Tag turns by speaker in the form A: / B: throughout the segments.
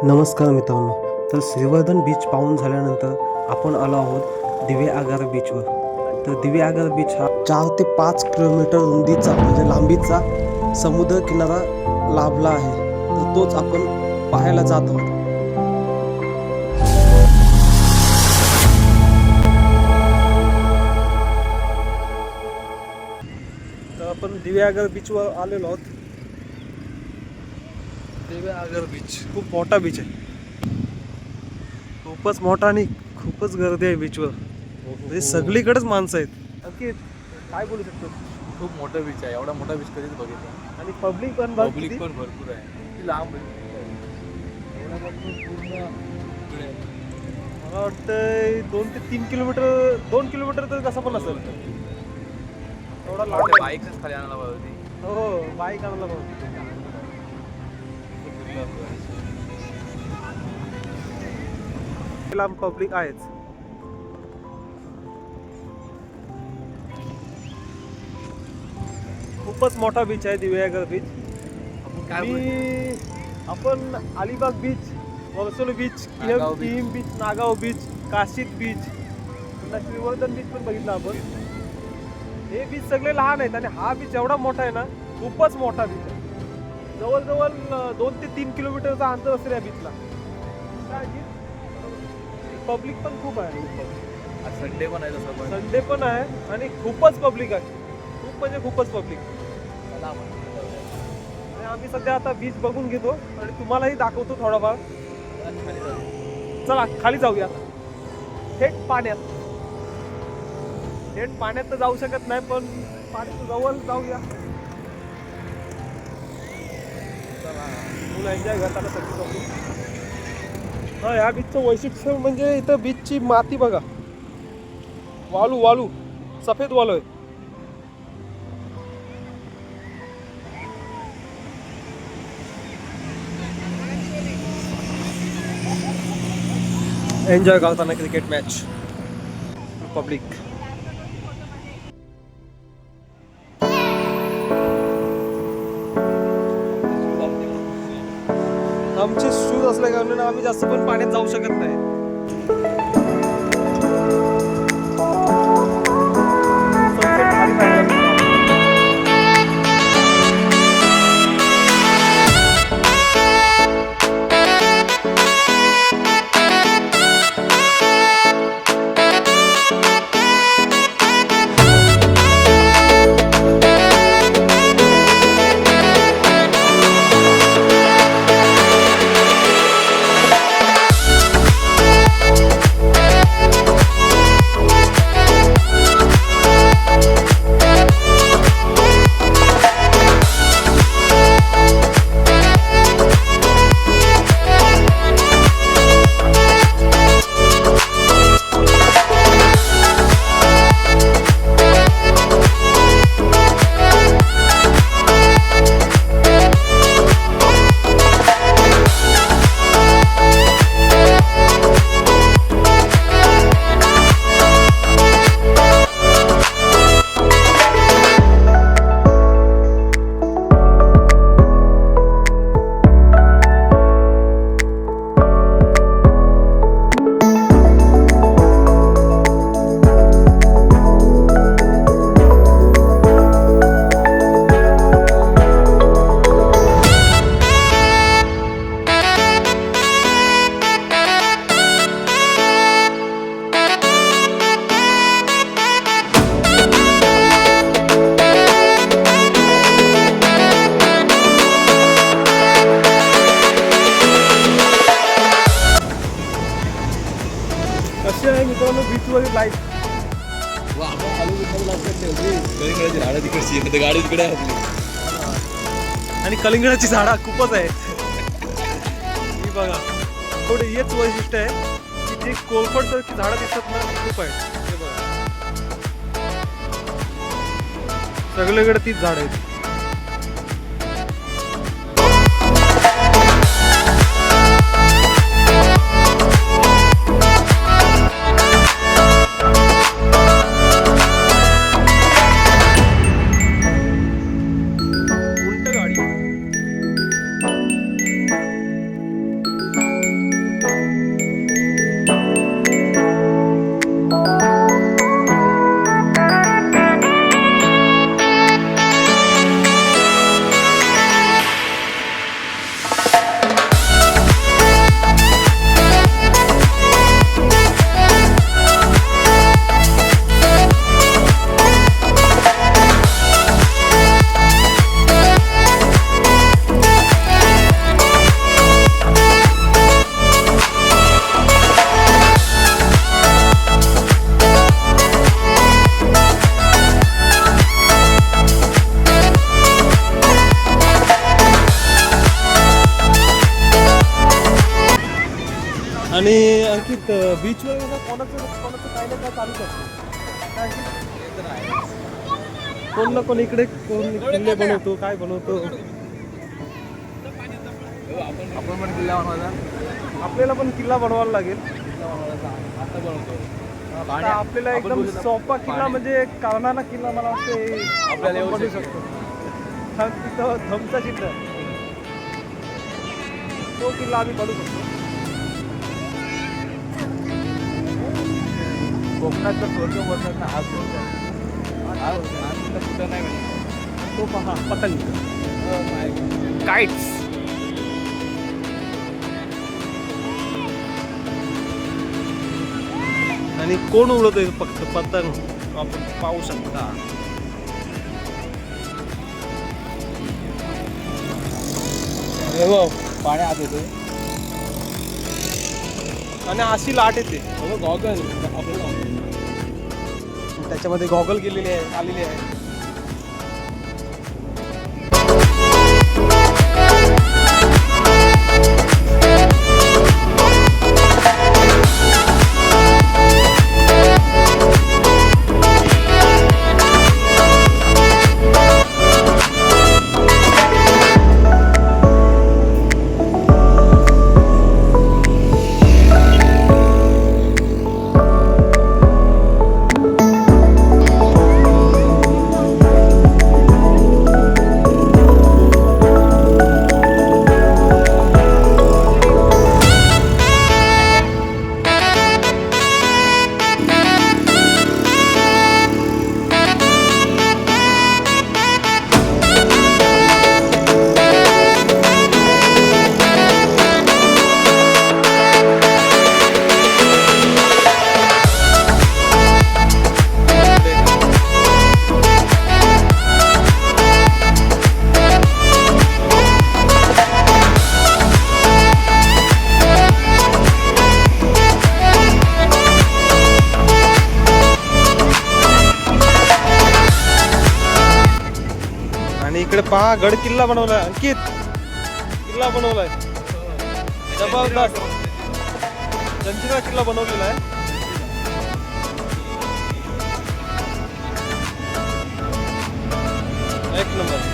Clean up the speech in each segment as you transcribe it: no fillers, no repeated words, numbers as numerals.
A: नमस्कार मित्रांनो. तर श्रीवर्धन बीच पाहून झाल्यानंतर आपण आलो आहोत दिवे आगार बीचवर. तर दिवे आगार बीच हा 4 ते 5 किलोमीटर रुंदीचा म्हणजे लांबीचा समुद्र किनारा लाभला आहे. तर तोच आपण पाहायला जात आहोत. तर आपण दिवे आगार बीचवर आलेलो आहोत. दिवे आगार बीच खूप मोठा बीच आहे. खूपच मोठा आणि खूपच गर्दी आहे बीचवर. म्हणजे सगळीकडेच माणसं आहेत. अंकित काय बोलू शकतो?
B: खूप मोठा बीच आहे. एवढा मोठा बीच कधीच बघितला.
A: आणि पब्लिक पण
B: भरपूर आहे. ती लांब आहे.
A: मला वाटतं 2 ते 3 किलोमीटर 2 किलोमीटर तर कसं पण असेल. एवढा लांब आहे.
B: बाईकच खाली आणायला पाहिजे होती.
A: हो बाईक आणायला पाहिजे. लांब पब्लिक आहेच. खूपच मोठा बीच आहे दिवे आगार बीच. आपण Alibag beach, Varsoli beach, Kihim beach, Nagaon beach, Kashid beach, Shrivardhan beach पण बघितला आपण. हे बीच सगळे लहान आहेत आणि हा बीच एवढा मोठा आहे ना, खूपच मोठा बीच आहे. जवळजवळ 2 ते 3 किलोमीटरचा अंतर असेल या बीचला. पब्लिक पण खूप आहे.
B: संडे पण आहे तसं.
A: संडे पण आहे आणि खूपच पब्लिक आहे. खूप म्हणजे खूपच पब्लिक. आणि आम्ही सध्या आता बीच बघून घेतो आणि तुम्हालाही दाखवतो थोडाफार. चला खाली जाऊया. थेट पाण्यात तर जाऊ शकत नाही, पण पाण्याच्या जवळ जाऊया. चला मुलं एन्जॉय करताना सगळी बघू. हा ह्या बीचचं वैशिष्ट्य म्हणजे इथं बीचची माती बघा. वाळू सफेद वाळू आहे. एन्जॉय करताना क्रिकेट मॅच. पब्लिक आमचे शूज असल्या कारणाने आम्ही जास्त पण पाण्यात जाऊ शकत नाही. कशी आहे मित्रांनो बीचवरील लाईफ?
B: गाडी तिकडे आहे
A: आणि कलिंगडाची झाडा खूपच आहेत. ही बघा थोडे हेच वैशिष्ट्य आहे की जे कोळफडसारखी झाडं दिसतात ना, खूप आहेत. हे बघा सगळीकडे तीच झाडं आहेत. आणि अंकित बीचवर कोणाचं कोणाचं काही ना काय चालूच असतं काय अंकित? कोण ना कोण इकडे कोण किल्ले बनवतो काय बनवतो.
B: आपण पण किल्ला बनवायचा.
A: आपल्याला पण किल्ला बनवायला लागेल.
B: किल्ला बनवायचा आता बनवतो.
A: आता आपल्याला एकदम सोपा किल्ला म्हणजे काळणारा किल्ला मला वाटतं
B: आपल्याला येऊ
A: बनवू
B: शकेल.
A: शकतो. हा तिथं धमचा चित्र तो किल्ला आम्ही बनवू शकतो.
B: कोकणातलं स्वर्ग बोलतात ना हा स्वर्ग आहे. हा कुठं नाही मिळणार.
A: तो पहा पतंग काइट्स. आणि कोण उडवतोय फक्त पतंग आपण पाहू शकता.
B: पाणी आत येते
A: आणि अशी लाट येते.
B: गॉगल आपल्याला
A: त्याच्यामध्ये गॉगल गेलेली आहे आलेली आहे. इकडे पहा गड किल्ला बनवलाय अंकित. किल्ला बनवलाय जबरदस्त. जंजिरा किल्ला बनवलेला आहे. एक नंबर.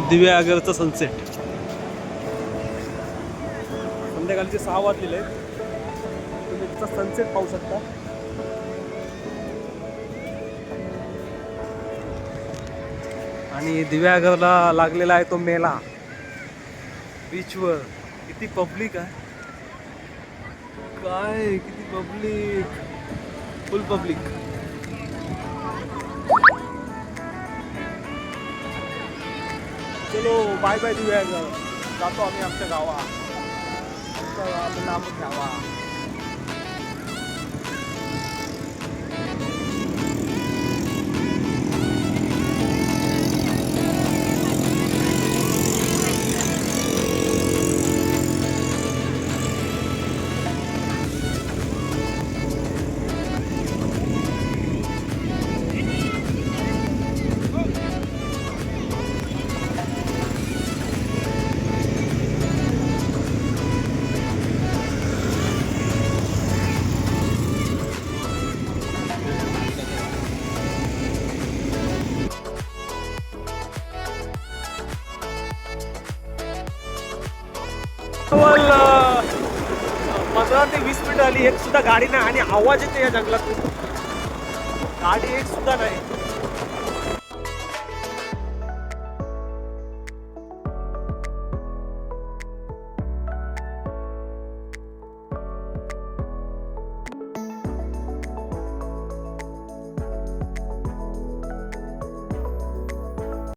A: दिव्या आगरचा सनसेट. संध्याकाळचे 6 वाजलेले आहेत. तुम्ही त्याचा सनसेट पाहू शकता. आणि दिव्या आगरला लागलेला आहे तो मेला. बीचवर किती पब्लिक आहे काय, किती पब्लिक, फुल पब्लिक. चलो बाय बाय दिव्या आगर. जातो आम्ही आमच्या गावा. आमच्या गावाचं नाव घ्यावा. Hola. 15 ते 20 मिनिटं आली, एक सुद्धा गाडी नाही आणि आवाज येते या जंगलातून. गाडी एक सुद्धा नाही.